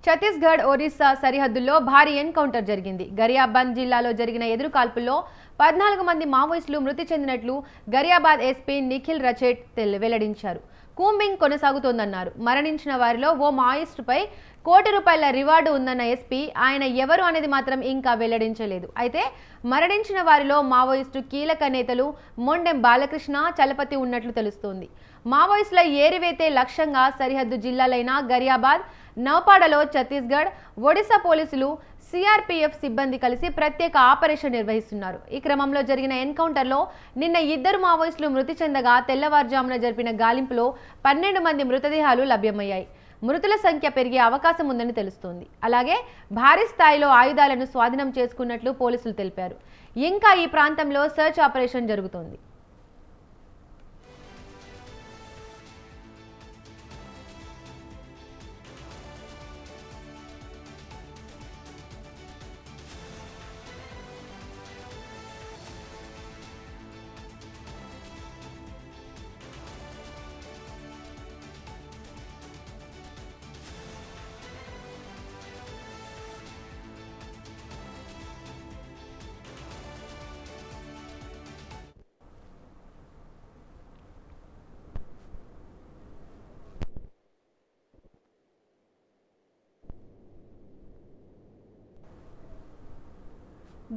ఛత్తీస్గఢ్ ఒరిస్సా సరిహద్దుల్లో భారీ ఎన్కౌంటర్ జరిగింది. గరియాబాద్ జిల్లాలో జరిగిన ఎదురుకాల్పుల్లో 14 మంది మావోయిస్టులు మృతి చెందినట్లు గరియాబాద్ ఎస్పీ నిఖిల్ రచెట్ వెల్లడించారు. కూంబింగ్ కొనసాగుతోందన్నారు. మరణించిన వారిలో ఓ మావోయిస్టుపై ₹1,00,00,000 రివార్డు ఉందన్న ఎస్పీ ఆయన ఎవరు అనేది మాత్రం ఇంకా వెల్లడించలేదు. అయితే మరణించిన వారిలో మావోయిస్టు కీలక నేతలు మొండెం బాలకృష్ణ, చలపతి ఉన్నట్లు తెలుస్తోంది. మావోయిస్టుల ఏరివేతే లక్ష్యంగా సరిహద్దు జిల్లాలైన గరియాబాద్, నౌపాడలో ఛత్తీస్గఢ్, ఒడిశా పోలీసులు, సిఆర్పీఎఫ్ సిబ్బంది కలిసి ప్రత్యేక ఆపరేషన్ నిర్వహిస్తున్నారు. ఈ క్రమంలో జరిగిన ఎన్కౌంటర్లో నిన్న 2 మావోయిస్టులు మృతి చెందగా తెల్లవారుజామున జరిపిన గాలింపులో 12 మంది మృతదేహాలు లభ్యమయ్యాయి. మృతుల సంఖ్య పెరిగే అవకాశం ఉందని తెలుస్తోంది. అలాగే భారీ స్థాయిలో ఆయుధాలను స్వాధీనం చేసుకున్నట్లు పోలీసులు తెలిపారు. ఇంకా ఈ ప్రాంతంలో సర్చ్ ఆపరేషన్ జరుగుతోంది.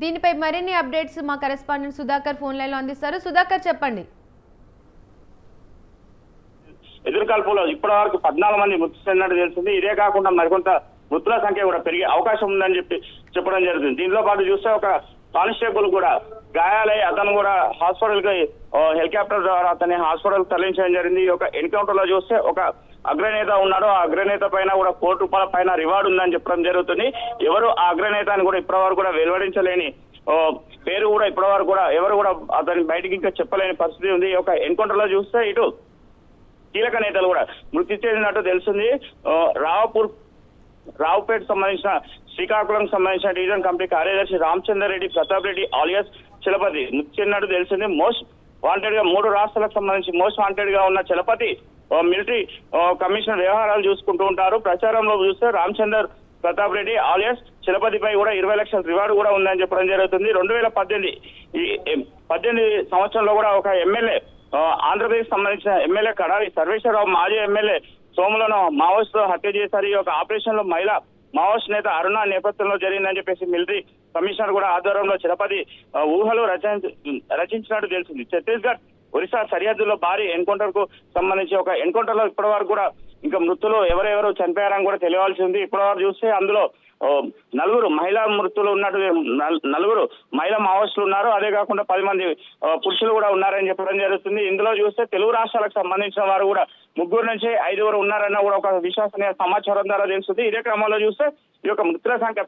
దీనిపై మరిన్ని అప్డేట్స్ మా కరెస్పాండెంట్ సుధాకర్ ఫోన్ లైన్ లో అందిస్తారు. సుధాకర్, చెప్పండి. ఎదురుకాల్పులో ఇప్పటి వరకు 14 మంది మృతి చెందినట్టు తెలిసింది. ఇదే కాకుండా మరికొంత మృతుల సంఖ్య కూడా పెరిగే అవకాశం ఉందని చెప్పడం జరుగుతుంది. దీనిలో పాటు చూస్తే ఒక కానిస్టేబుల్ కూడా గాయాలై అతను కూడా హాస్పిటల్ కి హెలికాప్టర్ ద్వారా అతన్ని హాస్పిటల్ తరలించడం జరిగింది. ఒక ఎన్కౌంటర్ లో చూస్తే ఒక అగ్రనేత ఉన్నాడు. ఆ అగ్రనేత పైన కూడా ₹1,00,00,000 పైన రివార్డు ఉందని చెప్పడం జరుగుతుంది. ఎవరు ఆ అగ్రనేత అని కూడా ఇప్పటి వరకు కూడా వెలువడించలేని పేరు కూడా ఇప్పటి వరకు కూడా ఎవరు కూడా అతని బయటికి ఇంకా చెప్పలేని పరిస్థితి ఉంది. ఒక ఎన్కౌంటర్ లో చూస్తే ఇటు కీలక నేతలు కూడా మృతి చెందినట్టు తెలుస్తుంది. రావుపేట సంబంధించిన శ్రీకాకుళం సంబంధించిన డివిజన్ కమిటీ కార్యదర్శి రామచందర్ రెడ్డి, ప్రతాప్ రెడ్డి ఆలియాస్ చలపతి మృతి చెందినట్టు తెలిసింది. మోస్ట్ వాంటెడ్ గా 3 రాష్ట్రాలకు సంబంధించి మోస్ట్ వాంటెడ్ గా ఉన్న చలపతి మిలిటరీ కమిషనర్ వ్యవహారాలు చూసుకుంటూ ఉంటారు. ప్రచారంలో చూస్తే రామచందర్, ప్రతాప్ రెడ్డి ఆలియాస్ చలపతిపై కూడా 20 లక్షల రివార్డు కూడా ఉందని చెప్పడం జరుగుతుంది. 2018 సంవత్సరంలో కూడా ఒక ఎమ్మెల్యే ఆంధ్రప్రదేశ్ సంబంధించిన ఎమ్మెల్యే కడారి సర్వేశ్వరరావు, మాజీ ఎమ్మెల్యే సోములను మావోయిస్టులు హత్య చేశారు. ఈ యొక్క ఆపరేషన్ లో మహిళా మావోయిస్ట్ నేత అరుణ నేపథ్యంలో జరిగిందని చెప్పేసి మిలిటరీ కమిషనర్ కూడా ఆధ్వర్యంలో చలపతి ఊహలు రచించినట్టు తెలిసింది. ఛత్తీస్గఢ్ ఒరిస్సా సరిహద్దులో భారీ ఎన్కౌంటర్ కు సంబంధించి ఒక ఎన్కౌంటర్ లో ఇప్పటి వరకు కూడా ఇంకా మృతులు ఎవరెవరు చనిపోయారని కూడా తెలియవలసి ఉంది. ఇప్పటి వరకు చూస్తే అందులో 4 మహిళా మృతులు ఉన్నట్టు 4 మహిళా మావోయిస్టులు ఉన్నారు. అదే కాకుండా 10 మంది పురుషులు కూడా ఉన్నారని చెప్పడం జరుగుతుంది. ఇందులో చూస్తే తెలుగు రాష్ట్రాలకు సంబంధించిన వారు కూడా 3 నుంచి 5 ఉన్నారన్న కూడా ఒక విశ్వసనీయ సమాచారం ద్వారా తెలుస్తుంది. ఇదే క్రమంలో చూస్తే ఈ యొక్క మృతుల సంఖ్య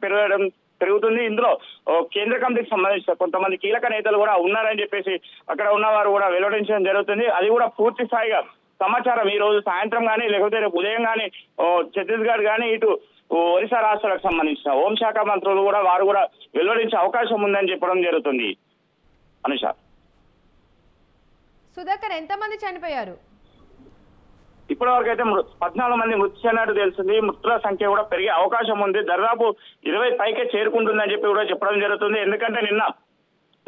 పెరుగుతుంది. ఇందులో కేంద్ర కమిటీకి సంబంధించిన కొంతమంది కీలక నేతలు కూడా ఉన్నారని చెప్పేసి అక్కడ ఉన్నవారు కూడా వెల్లడించడం జరుగుతుంది. అది కూడా పూర్తి స్థాయిగా సమాచారం ఈ రోజు సాయంత్రం కానీ లేకపోతే రేపు ఉదయం కానీ ఛత్తీస్గఢ్ కానీ ఇటు ఒరిస్సా రాష్ట్రాలకు సంబంధించిన హోంశాఖ మంత్రులు కూడా వారు కూడా వెల్లడించే అవకాశం ఉందని చెప్పడం జరుగుతుంది. అనుష, సుధాకర్, ఎంతమంది చనిపోయారు? ఇప్పటి వరకు అయితే 14 మంది మృతి చెందినట్టు తెలిసింది. మృతుల సంఖ్య కూడా పెరిగే అవకాశం ఉంది. దాదాపు 20 పైకే చేరుకుంటుందని చెప్పి కూడా చెప్పడం జరుగుతుంది. ఎందుకంటే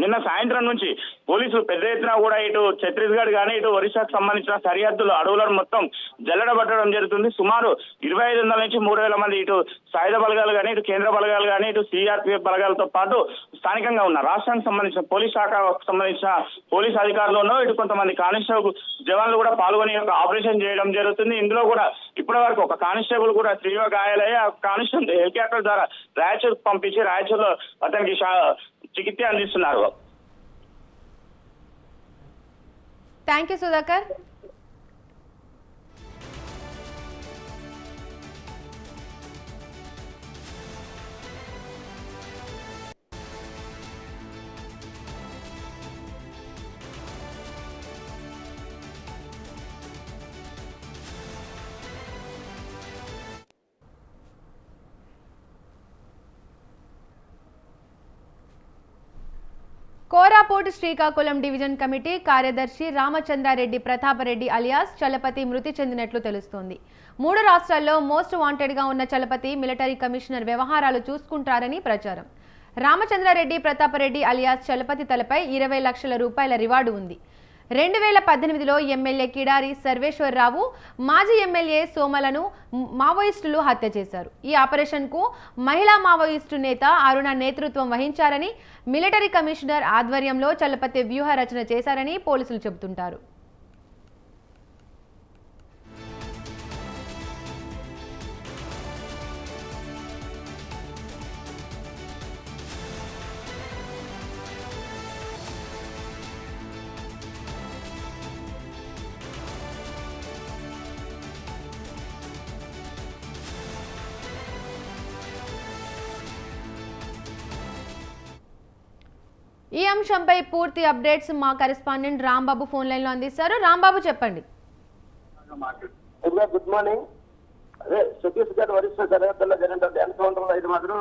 నిన్న సాయంత్రం నుంచి పోలీసులు పెద్ద ఎత్తున కూడా ఇటు ఛత్తీస్గఢ్ కానీ ఇటు ఒరిస్సాకు సంబంధించిన సరిహద్దులు అడవులను మొత్తం జల్లడబట్టడం జరుగుతుంది. సుమారు 2,500 నుంచి 3,000 మంది ఇటు సాయుధ బలగాలు కానీ ఇటు కేంద్ర బలగాలు కానీ ఇటు సిఆర్పీఎఫ్ బలగాలతో పాటు స్థానికంగా ఉన్న రాష్ట్రానికి సంబంధించిన పోలీస్ శాఖకు సంబంధించిన పోలీస్ అధికారులను ఇటు కొంతమంది కానిస్టేబుల్ జవాన్లు కూడా పాల్గొని ఆపరేషన్ చేయడం జరుగుతుంది. ఇందులో కూడా ఇప్పటి వరకు ఒక కానిస్టేబుల్ కూడా తీవ్ర గాయాలయ్యి ఆ కానిస్టేబుల్ హెలికాప్టర్ ద్వారా రాయచూర్ పంపించి రాయచూర్లో అతనికి చికిత్స అందిస్తున్నారు. Thank you Sudhakar. Kora Koraput Srikakulam division committee కార్యదర్శి రామచంద్రారెడ్డి ప్రతాపరెడ్డి అలియాస్ చలపతి మృతి చెందినట్లు తెలుస్తోంది. 3 రాష్ట్రాల్లో మోస్ట్ వాంటెడ్గా ఉన్న చలపతి మిలిటరీ కమిషనర్ వ్యవహారాలు చూసుకుంటారని ప్రచారం. రామచంద్రారెడ్డి ప్రతాపరెడ్డి అలియాస్ చలపతి తలపై 20 లక్షల రూపాయల రివార్డు ఉంది. 2018లో ఎమ్మెల్యే కిడారి సర్వేశ్వరరావు, మాజీ ఎమ్మెల్యే సోమలను మావోయిస్టులు హత్య చేశారు. ఈ ఆపరేషన్కు మహిళా మావోయిస్టు నేత అరుణ నేతృత్వం వహించారని, మిలిటరీ కమిషనర్ ఆధ్వర్యంలో చలపతి వ్యూహ రచన చేశారని పోలీసులు చెబుతుంటారు. ఈ అంశంపై పూర్తి అప్డేట్స్ మా కరెస్పాండెంట్ రాంబాబు ఫోన్ లైన్ లో అందిస్తారు. రాంబాబు చెప్పండి. Good morning. అదే ఛత్తీస్గఢ్ ఒరిస్సా సరిహద్దుల్లో జరిగినటువంటి ఎన్కౌంటర్ అయితే మాత్రం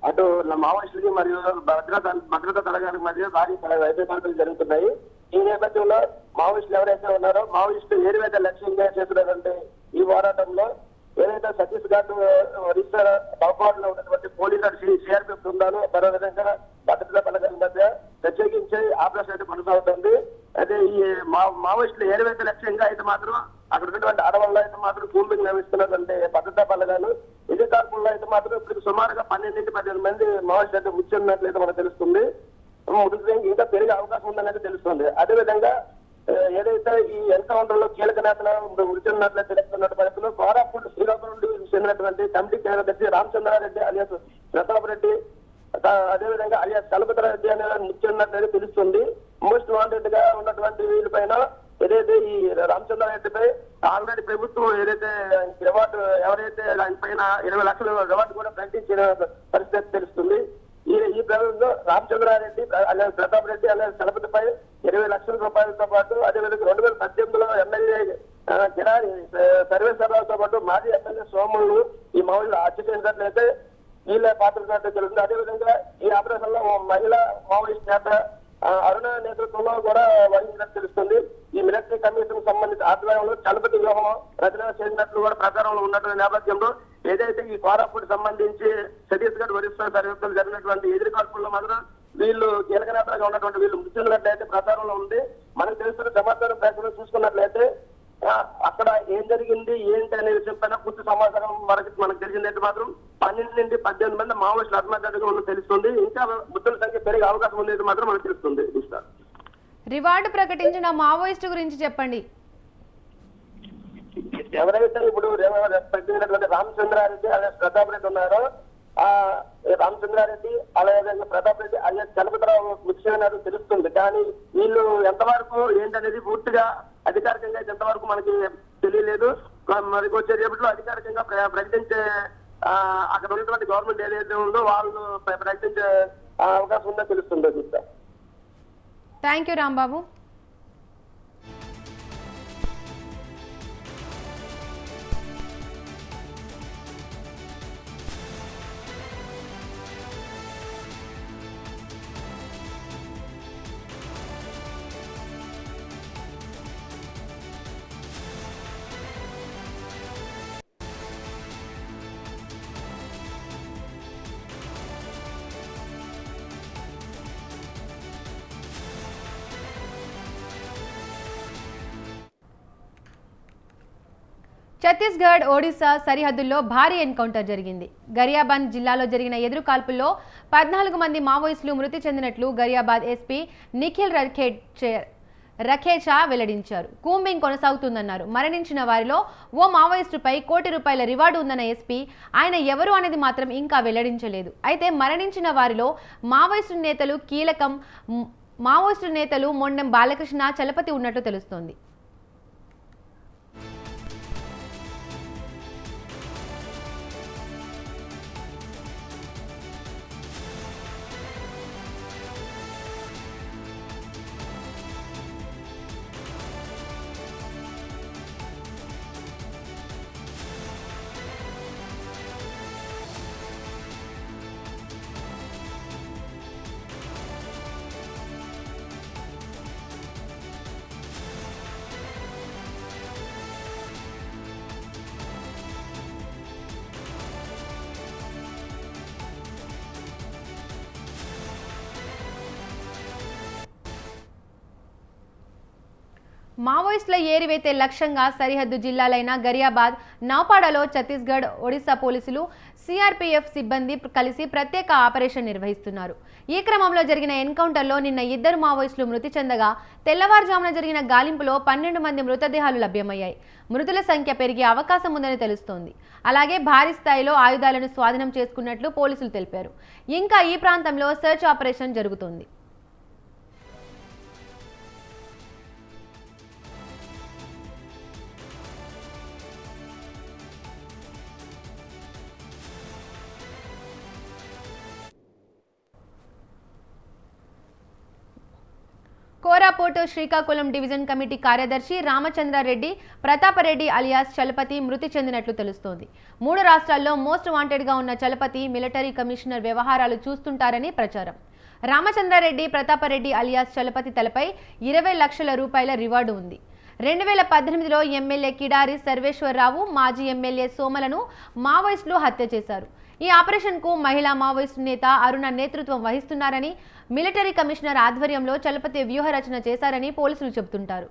అటు మావోయిస్టులకి మరియు భద్రతా దళానికి మధ్య భారీ వైద్యకాంతలు జరుగుతున్నాయి. ఈ నేపథ్యంలో మావోయిస్టులు ఎవరైతే ఉన్నారో మావోయిస్టులు ఏదైతే లక్ష్యంగా చేస్తున్నారంటే ఈ పోరాటంలో ఏదైతే ఛత్తీస్గఢ్ ఒరిస్సా బహుపాడులో ఉన్నటువంటి పోలీసులు సిఆర్పిఎఫ్ బృందాలు మరో విధంగా భద్రతా బలగాల మధ్య ప్రత్యేకించి ఆపరేషన్ అయితే కొనసాగుతుంది. అయితే ఈ మావోయిస్టులు ఏదైతే లక్ష్యంగా అయితే మాత్రం అక్కడ ఉన్నటువంటి అడవుల్లో అయితే మాత్రం కూంబింగ్ నిర్వహిస్తున్నటువంటి భద్రతా బలగాలు ఇదే కాకుండా అయితే మాత్రం ఇప్పుడు సుమారుగా 12-15 మంది మావోయిస్టులు అయితే మృతి చెందినట్లయితే మనకు తెలుస్తుంది. ఇంకా పెరిగే అవకాశం ఉందనేది తెలుస్తుంది. అదేవిధంగా ఏదైతే ఈ ఎన్కౌంటర్ లో కీలక నేతలు మృతి చెందినట్లయితే తెలుస్తున్న పరిస్థితుల్లో కోరాపుట్ శ్రీకాకుళం చెందినటువంటి కమిటీ కార్యదర్శి రామచంద్రారెడ్డి అలియాస్ ప్రతాప్ రెడ్డి, అదేవిధంగా అలియాస్ చలపతిరెడ్డి అనే మృతి చెందినట్లయితే తెలుస్తుంది. మోస్ట్ వాంటెడ్ గా ఉన్నటువంటి వీళ్ళపైన ఏదైతే ఈ రామచంద్రారెడ్డిపై ఆల్రెడీ ప్రభుత్వం ఏదైతే రివార్డు ఎవరైతే ఆయన పైన 20 లక్షల రివార్డు కూడా ప్రకటించిన పరిస్థితి తెలుస్తుంది. ఈ ప్రజల్లో రామచంద్రారెడ్డి అలాగే ప్రతాప్ రెడ్డి అలాగే చలపతిపై 20 లక్షల రూపాయలతో పాటు అదేవిధంగా 2018లో ఎమ్మెల్యే కిడారి సర్వేశ్వరరావుతో పాటు మాజీ ఎమ్మెల్యే సోమలు ఈ మామూలు హత్య చేసినట్లయితే వీళ్ళ పాత్ర తెలుస్తుంది. అదేవిధంగా ఈ ఆపరేషన్ లో మహిళా మావోయిస్ట్ నేత అరుణ నేతృత్వంలో కూడా వహించినట్టు తెలుస్తుంది. ఈ మిలిటరీ కమిషన్ సంబంధిత ఆధ్వర్యంలో చలపతి వ్యూహం రచన చేసినట్లు కూడా ప్రచారంలో ఉన్నటువంటి నేపథ్యంలో ఏదైతే ఈ కోరాపుట్ సంబంధించి ఛత్తీస్గఢ్ ఒరిస్సా సరిహద్దులు జరిగినటువంటి ఎదురుకాల్పుల్లో మాత్రం వీళ్ళు కీలక నేతలుగా ఉన్నటువంటి వీళ్ళు మృతి చెందినట్లయితే ప్రచారంలో ఉంది. మనకు తెలుస్తున్న సమాచారం ప్రకారం చూసుకున్నట్లయితే అక్కడ ఏం జరిగింది ఏంటి అనే విషయం పైన పూర్తి సమాచారం మనకు తెలిసిందైతే మాత్రం 12-18 మంది మావోయిస్టులు ఆత్మహత్యగా ఉన్నది తెలుస్తుంది. ఇంకా మృతుల సంఖ్య పెరిగే అవకాశం ఉంది మాత్రం మనకు తెలుస్తుంది. రివార్డు ప్రకటించిన మావోయిస్టు గురించి చెప్పండి. ఎవరైతే ఇప్పుడు ప్రకటించినటువంటి రామచంద్రారెడ్డి అలాగే ప్రతాప్ రెడ్డి ఉన్నారో రామచంద్రారెడ్డి అలాగే ప్రతాప్ రెడ్డి అలాగే చలపతిరావు మృతి చెందినారు తెలుస్తుంది. కానీ వీళ్ళు ఎంతవరకు ఏంటనేది పూర్తిగా అధికారికంగా ఎంతవరకు మనకి తెలియలేదు. మరి వచ్చే రేపట్లో అధికారికంగా ప్రకటించే అక్కడ ఉన్నటువంటి గవర్నమెంట్ ఏదైతే ఉందో వాళ్ళు ప్రకటించే అవకాశం ఉందో తెలుస్తుంది. Thank you Rambabu. ఛత్తీస్గఢ్ ఒడిశా సరిహద్దుల్లో భారీ ఎన్కౌంటర్ జరిగింది. గరియాబాద్ జిల్లాలో జరిగిన ఎదురుకాల్పుల్లో 14 మంది మావోయిస్టులు మృతి చెందినట్లు గరియాబాద్ ఎస్పీ నిఖిల్ రఖేచా వెల్లడించారు. కూంబింగ్ కొనసాగుతుందన్నారు. మరణించిన వారిలో ఓ మావోయిస్టుపై ₹1 కోటి రివార్డు ఉందన్న ఎస్పీ ఆయన ఎవరు అనేది మాత్రం ఇంకా వెల్లడించలేదు. అయితే మరణించిన వారిలో మావోయిస్టు నేతలు మొండెం బాలకృష్ణ, చలపతి ఉన్నట్లు తెలుస్తోంది. మావోయిస్టుల ఏరివేతే లక్ష్యంగా సరిహద్దు జిల్లాలైన గరియాబాద్, నౌపాడలో ఛత్తీస్గఢ్, ఒడిశా పోలీసులు, సిఆర్పీఎఫ్ సిబ్బంది కలిసి ప్రత్యేక ఆపరేషన్ నిర్వహిస్తున్నారు. ఈ క్రమంలో జరిగిన ఎన్కౌంటర్లో నిన్న 2 మావోయిస్టులు మృతి చెందగా తెల్లవారుజామున జరిగిన గాలింపులో 12 మంది మృతదేహాలు లభ్యమయ్యాయి. మృతుల సంఖ్య పెరిగే అవకాశం ఉందని తెలుస్తోంది. అలాగే భారీ స్థాయిలో ఆయుధాలను స్వాధీనం చేసుకున్నట్లు పోలీసులు తెలిపారు. ఇంకా ఈ ప్రాంతంలో సెర్చ్ ఆపరేషన్ జరుగుతోంది. కోరాపుట్ శ్రీకాకుళం డివిజన్ కమిటీ కార్యదర్శి రామచంద్రారెడ్డి ప్రతాపరెడ్డి అలియాస్ చలపతి మృతి చెందినట్లు తెలుస్తోంది. 3 రాష్ట్రాల్లో మోస్ట్ వాంటెడ్గా ఉన్న చలపతి మిలిటరీ కమిషనర్ వ్యవహారాలు చూస్తుంటారని ప్రచారం. రామచంద్రారెడ్డి ప్రతాపరెడ్డి అలియాస్ చలపతి తలపై 20 లక్షల రూపాయల రివార్డు ఉంది. 2018లో ఎమ్మెల్యే కిడారి సర్వేశ్వరరావు, మాజీ ఎమ్మెల్యే సోమలను మావోయిస్టులు హత్య చేశారు. ఈ ఆపరేషన్కు మహిళా మావోయిస్టు నేత అరుణ నేతృత్వం వహిస్తున్నారని, మిలిటరీ కమిషనర్ ఆధ్వర్యంలో చలపతి వ్యూహ రచన చేశారని పోలీసులు చెబుతుంటారు.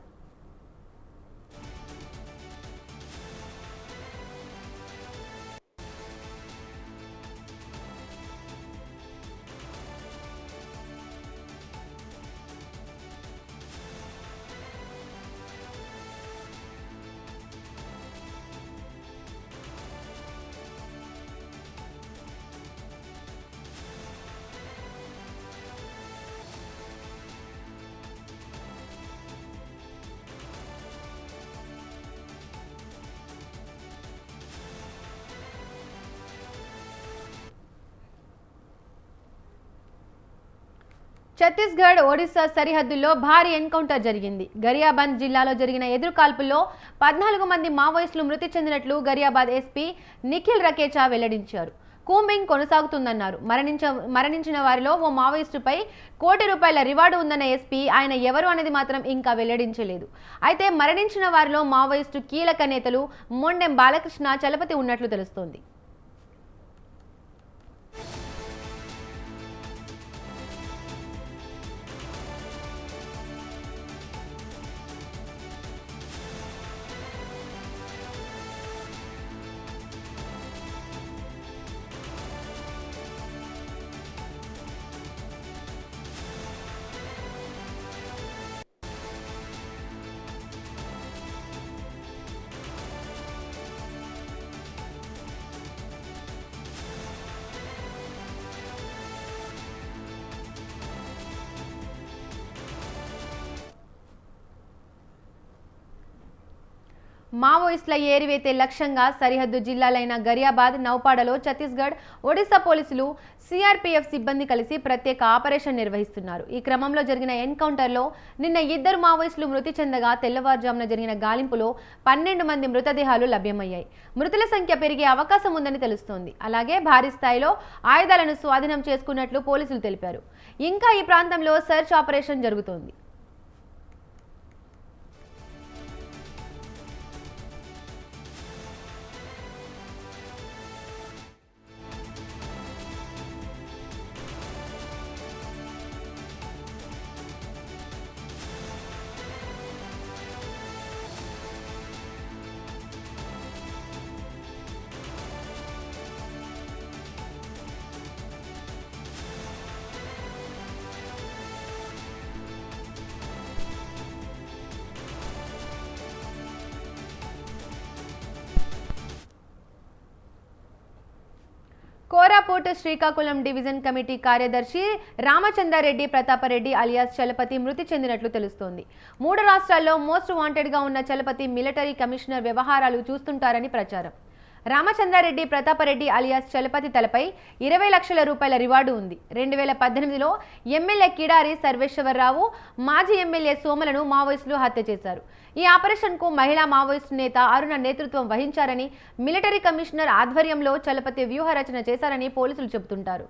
ఛత్తీస్గఢ్, ఒడిశా సరిహద్దుల్లో భారీ ఎన్కౌంటర్ జరిగింది. గరియాబంద్ జిల్లాలో జరిగిన ఎదురుకాల్పుల్లో 14 మంది మావోయిస్టులు మృతి చెందినట్లు గరియాబాద్ ఎస్పీ నిఖిల్ రకేచా వెల్లడించారు. కూంబింగ్ కొనసాగుతుందన్నారు. మరణించిన వారిలో ఓ మావోయిస్టుపై ₹1 కోటి రివార్డు ఉందన్న ఎస్పీ ఆయన ఎవరు అనేది మాత్రం ఇంకా వెల్లడించలేదు. అయితే మరణించిన వారిలో మావోయిస్టు కీలక నేతలు మొండెం బాలకృష్ణ, చలపతి ఉన్నట్లు తెలుస్తోంది. మావోయిస్టుల ఏరివేతే లక్ష్యంగా సరిహద్దు జిల్లాలైన గరియాబాద్, నౌపాడలో ఛత్తీస్గఢ్, ఒడిశా పోలీసులు, సిఆర్పీఎఫ్ సిబ్బంది కలిసి ప్రత్యేక ఆపరేషన్ నిర్వహిస్తున్నారు. ఈ క్రమంలో జరిగిన ఎన్కౌంటర్లో నిన్న 2 మావోయిస్టులు మృతి చెందగా తెల్లవారుజామున జరిగిన గాలింపులో 12 మంది మృతదేహాలు లభ్యమయ్యాయి. మృతుల సంఖ్య పెరిగే అవకాశం ఉందని తెలుస్తోంది. అలాగే భారీ స్థాయిలో ఆయుధాలను స్వాధీనం చేసుకున్నట్లు పోలీసులు తెలిపారు. ఇంకా ఈ ప్రాంతంలో సెర్చ్ ఆపరేషన్ జరుగుతోంది. కోరాపుట్ శ్రీకాకుళం డివిజన్ కమిటీ కార్యదర్శి రామచంద్రారెడ్డి ప్రతాపరెడ్డి అలియాస్ చలపతి మృతి చెందినట్లు తెలుస్తోంది. 3 రాష్ట్రాల్లో మోస్ట్ వాంటెడ్గా ఉన్న చలపతి మిలిటరీ కమిషనర్ వ్యవహారాలు చూస్తుంటారని ప్రచారం. రామచంద్రారెడ్డి ప్రతాపరెడ్డి అలియాస్ చలపతి తలపై 20 లక్షల రూపాయల రివార్డు ఉంది. 2018లో ఎమ్మెల్యే కిడారి సర్వేశ్వరరావు, మాజీ ఎమ్మెల్యే సోమలను మావోయిస్టులు హత్య చేశారు. ఈ ఆపరేషన్కు మహిళా మావోయిస్టు నేత అరుణ నేతృత్వం వహించారని, మిలిటరీ కమిషనర్ ఆధ్వర్యంలో చలపతి వ్యూహ రచన చేశారని పోలీసులు చెబుతుంటారు.